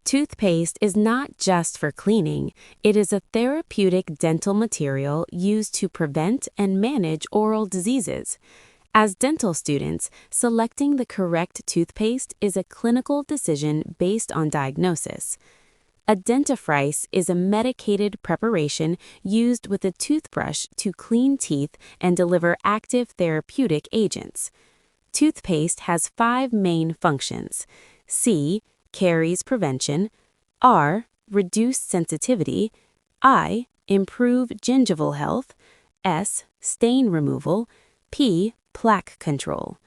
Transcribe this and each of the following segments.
Toothpaste is not just for cleaning, it is a therapeutic dental material used to prevent and manage oral diseases. As dental students, selecting the correct toothpaste is a clinical decision based on diagnosis. A dentifrice is a medicated preparation used with a toothbrush to clean teeth and deliver active therapeutic agents. Toothpaste has 5 main functions: C. Caries prevention, R. Reduce sensitivity, I. Improve gingival health, S. Stain removal, P. Plaque control.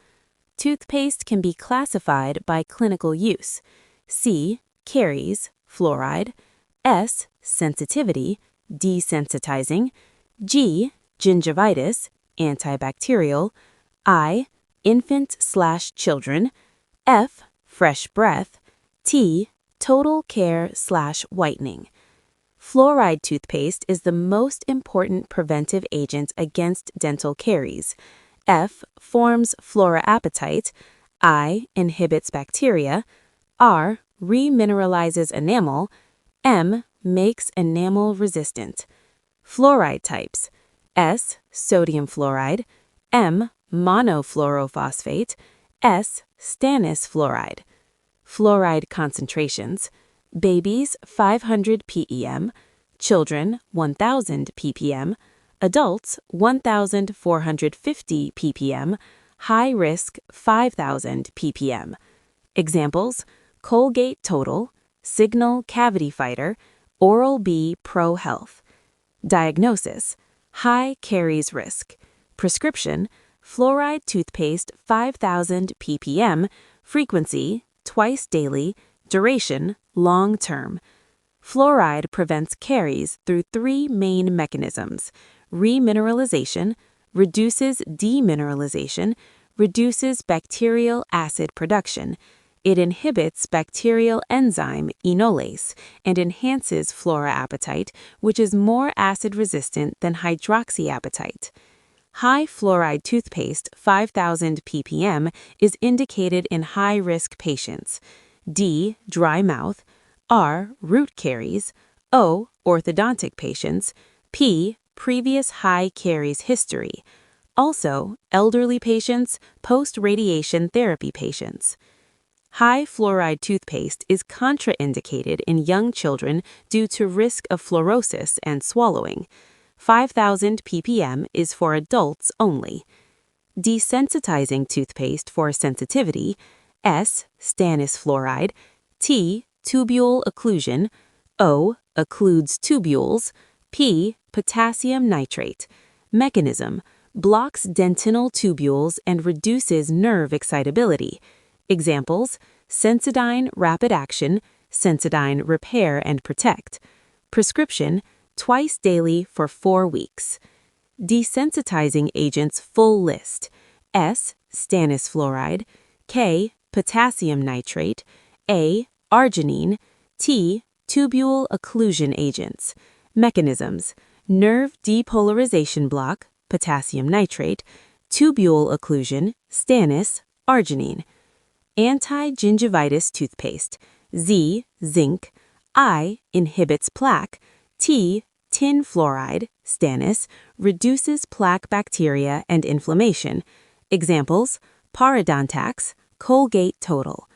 Toothpaste can be classified by clinical use: C. Caries, fluoride, S. Sensitivity, desensitizing, G. Gingivitis, antibacterial, I. Infant/children, F. Fresh breath, T. Total care/whitening. Fluoride toothpaste is the most important preventive agent against dental caries. F. Forms fluoroapatite, I. Inhibits bacteria, R. Remineralizes enamel, M. Makes enamel resistant. Fluoride types: S. Sodium fluoride, M. Monofluorophosphate, S. Stannous fluoride. Fluoride concentrations: babies 500 ppm, children 1000 ppm, adults 1450 ppm, high risk 5000 ppm. Examples: Colgate Total, Signal Cavity Fighter, Oral-B Pro Health. Diagnosis: high caries risk. Prescription: fluoride toothpaste 5000 ppm, frequency twice daily, duration long-term. Fluoride prevents caries through 3 main mechanisms: remineralization, reduces demineralization, reduces bacterial acid production. It inhibits bacterial enzyme enolase and enhances fluoroapatite, which is more acid-resistant than hydroxyapatite. High fluoride toothpaste 5000 ppm is indicated in high-risk patients: D. Dry mouth, R. Root caries, O. Orthodontic patients, P. Previous high caries history. Also, elderly patients, post-radiation therapy patients. High fluoride toothpaste is contraindicated in young children due to risk of fluorosis and swallowing. 5000 ppm is for adults only. Desensitizing toothpaste for sensitivity: S. Stannous fluoride, T. Tubule occlusion, O. Occludes tubules, P. Potassium nitrate. Mechanism: blocks dentinal tubules and reduces nerve excitability. Examples: Sensodyne rapid action, Sensodyne repair and protect. Prescription: twice daily for 4 weeks. Desensitizing agents full list: S. Stannous fluoride, K. Potassium nitrate, A. Arginine, T. Tubule occlusion agents. Mechanisms: nerve depolarization block, potassium nitrate, tubule occlusion, stannous, arginine. Anti-gingivitis toothpaste: Z. Zinc, I. Inhibits plaque, T. Tin fluoride, stannous, reduces plaque bacteria and inflammation. Examples: Parodontax, Colgate Total.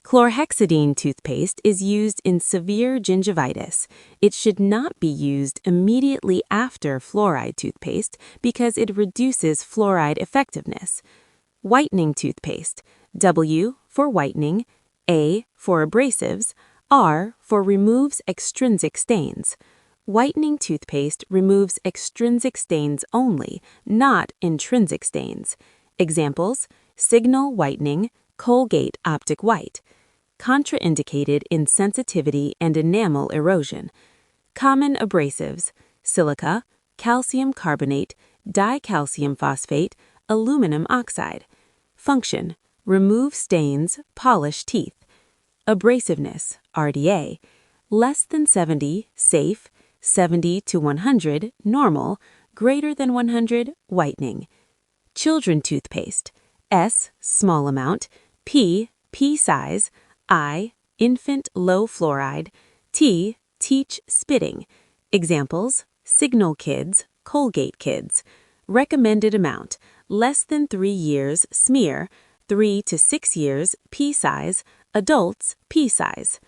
Chlorhexidine toothpaste is used in severe gingivitis. It should not be used immediately after fluoride toothpaste because it reduces fluoride effectiveness. Whitening toothpaste: W for whitening, A for abrasives, R for removes extrinsic stains. Whitening toothpaste removes extrinsic stains only, not intrinsic stains. Examples: Signal whitening, Colgate Optic White. Contraindicated in sensitivity and enamel erosion. Common abrasives: silica, calcium carbonate, dicalcium phosphate, aluminum oxide. Function: remove stains, polish teeth. Abrasiveness, RDA: less than 70, safe, 70 to 100, normal, greater than 100, whitening. Children toothpaste: S, small amount, P, pea size, I, infant low fluoride, T, teach spitting. Examples, Signal Kids, Colgate Kids. Recommended amount, less than 3 years, smear, 3 to 6 years, pea size, adults, pea size.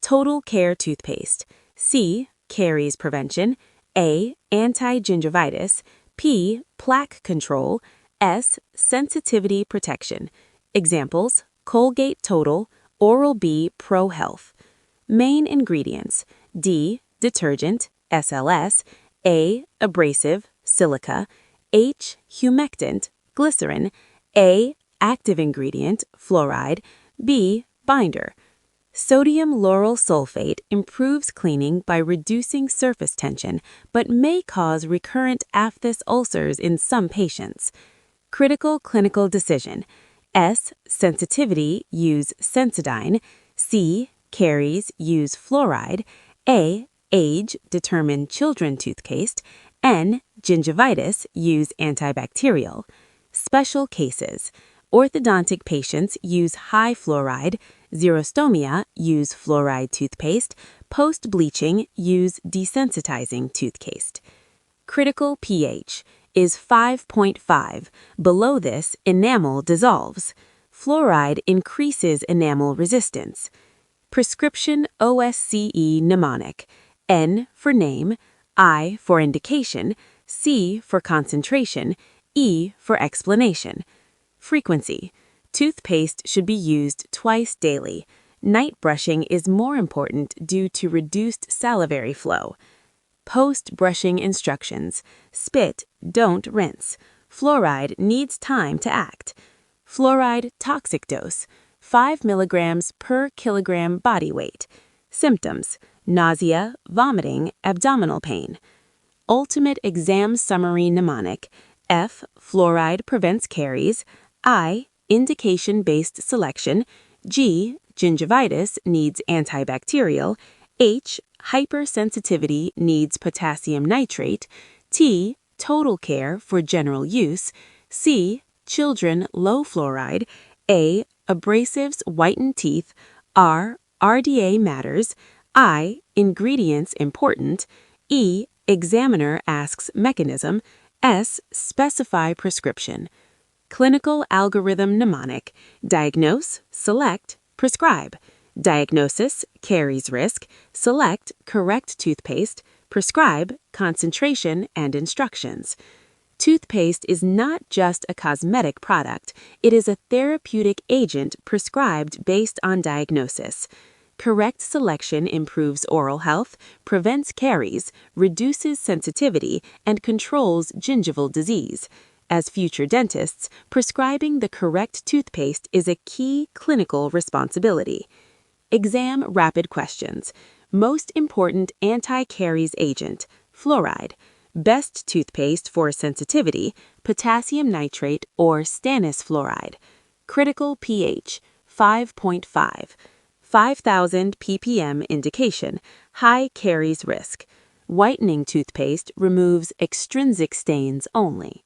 Total Care Toothpaste, C, caries prevention, A, anti-gingivitis, P, plaque control, S, sensitivity protection. Examples, Colgate Total, Oral-B Pro Health. Main ingredients, D, detergent, SLS, A, abrasive, silica, H, humectant, glycerin, A, active ingredient, fluoride, B, binder. Sodium lauryl sulfate improves cleaning by reducing surface tension, but may cause recurrent aphthous ulcers in some patients. Critical clinical decision. S, sensitivity, use Sensodyne. C, caries, use fluoride. A, age, determine children toothpaste. N, gingivitis, use antibacterial. Special cases. Orthodontic patients use high fluoride. Xerostomia, use fluoride toothpaste. Post-bleaching, use desensitizing toothpaste. Critical pH is 5.5. Below this, enamel dissolves. Fluoride increases enamel resistance. Prescription OSCE mnemonic. N for name, I for indication, C for concentration, E for explanation. Frequency. Toothpaste should be used twice daily. Night brushing is more important due to reduced salivary flow. Post-brushing instructions. Spit, don't rinse. Fluoride needs time to act. Fluoride toxic dose, 5 milligrams per kilogram body weight. Symptoms, nausea, vomiting, abdominal pain. Ultimate exam summary mnemonic. F, fluoride prevents caries. I, indication-based selection. G, gingivitis needs antibacterial. H, hypersensitivity needs potassium nitrate. T, total care for general use. C, children low fluoride. A, abrasives whiten teeth. R, RDA matters. I, ingredients important. E, examiner asks mechanism. S, specify prescription. Clinical algorithm mnemonic. Diagnose, select, prescribe. Diagnosis, caries risk. Select, correct toothpaste. Prescribe, concentration and instructions. Toothpaste is not just a cosmetic product. It is a therapeutic agent prescribed based on diagnosis. Correct selection improves oral health, prevents caries, reduces sensitivity, and controls gingival disease. As future dentists, prescribing the correct toothpaste is a key clinical responsibility. Exam rapid questions. Most important anti-caries agent, fluoride. Best toothpaste for sensitivity, potassium nitrate or stannous fluoride. Critical pH, 5.5. 5,000 ppm indication, high caries risk. Whitening toothpaste removes extrinsic stains only.